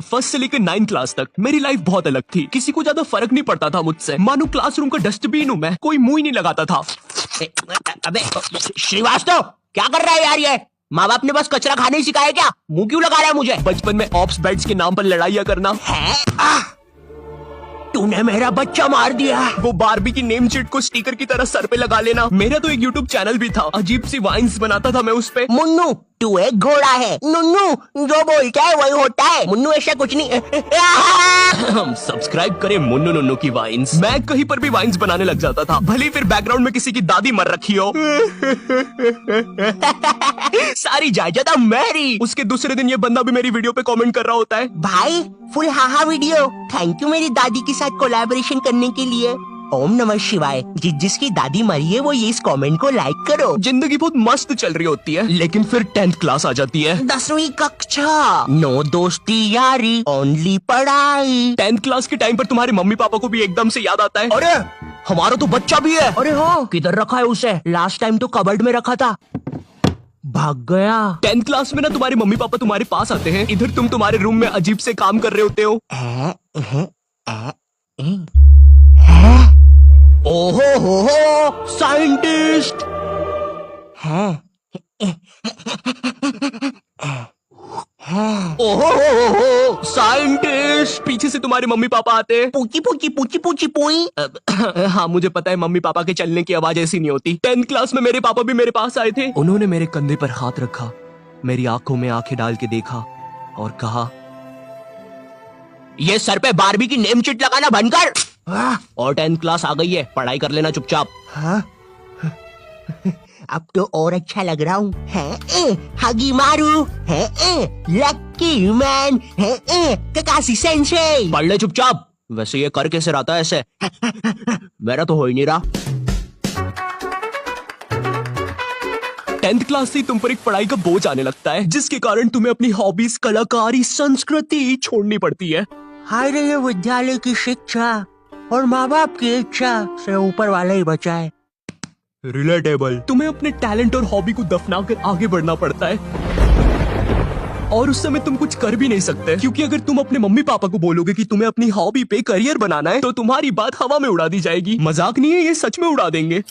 First से लेकर 9th class तक मेरी लाइफ बहुत अलग थी। किसी को ज्यादा फर्क नहीं पड़ता था मुझसे। मानो क्लासरूम का डस्टबिन हूँ मैं, कोई मुंह ही नहीं लगाता था। अबे श्रीवास्तव, क्या कर रहा है यार ये? माँ बाप ने बस कचरा खाने ही सिखाया क्या? मुंह क्यों लगा रहा है मुझे? बचपन में ऑप्स बेड्स के नाम पर लड़ाइयाँ करना। है? तूने मेरा बच्चा मार दिया। वो बारबी की नेम शीट को स्टिकर की तरह सर पे लगा लेना। मेरा तो एक यूट्यूब चैनल भी था, अजीब सी वाइन्स बनाता था मैं उस पे। मुन्नू, तू एक घोड़ा है। नुन्नू जो बोलता है वही होता है। मुन्नू ऐसा कुछ नहीं। सब्सक्राइब करें मुन्नू नुन्नू की वाइन्स। मैं कहीं पर भी वाइन्स बनाने लग जाता था, भले फिर बैकग्राउंड में किसी की दादी मर रखी हो। सारी जायदाद मेरी। उसके दूसरे दिन ये बंदा भी मेरी वीडियो पे कमेंट कर रहा होता है, भाई full haha video, thank you मेरी दादी के साथ कोलैबोरेशन करने के लिए। ओम नमः शिवाय। जिसकी दादी मरी है वो ये इस कमेंट को लाइक करो। जिंदगी बहुत मस्त चल रही होती है, लेकिन फिर 10th क्लास आ जाती है। 10वीं कक्षा, नो दोस्ती यारी, ओनली पढ़ाई। 10th क्लास के टाइम पर तुम्हारे मम्मी पापा को भी एकदम से याद आता है, अरे हमारा तो बच्चा भी है। अरे हाँ, किधर रखा है उसे? लास्ट टाइम तो कबर्ड में रखा था, भाग गया। 10th क्लास में ना तुम्हारे मम्मी पापा तुम्हारे पास आते हैं, इधर तुम तुम्हारे रूम में अजीब से काम कर रहे होते हो। ओहो हो साइंटिस्ट है। ओहो हो साइंटिस्ट। पीछे से तुम्हारे मम्मी पापा आते हैं। पूची पूची पूची पूची पूई। हाँ मुझे पता है मम्मी पापा के चलने की आवाज ऐसी नहीं होती। 10th क्लास में मेरे पापा भी मेरे पास आए थे। उन्होंने मेरे कंधे पर हाथ रखा, मेरी आंखों में आंखें डाल के देखा और कहा, ये सर पे बारबी की नेम शीट लगाना बंद कर। और 10th क्लास आ गई है, पढ़ाई कर लेना चुपचाप। हाँ? अब तो और अच्छा लग रहा हूँ। हगी मारू है, लकी मैन है, ककाशी सेंसेई। पढ़ ले चुपचाप। वैसे ये कर कैसे रहा था ऐसे? मेरा तो हो ही नहीं रहा। 10th क्लास से तुम पर एक पढ़ाई का बोझ आने लगता है, जिसके कारण तुम्हें अपनी हॉबीज, कलाकारी, संस्कृति छोड़नी पड़ती है। हाय रे, ये विद्यालय की शिक्षा और माँ बाप की इच्छा से ऊपर वाला ही बचा है। रिलेटेबल। तुम्हें अपने टैलेंट और हॉबी को दफना कर आगे बढ़ना पड़ता है, और उस समय तुम कुछ कर भी नहीं सकते, क्योंकि अगर तुम अपने मम्मी पापा को बोलोगे कि तुम्हें अपनी हॉबी पे करियर बनाना है, तो तुम्हारी बात हवा में उड़ा दी जाएगी। मजाक नहीं है, ये सच में उड़ा देंगे।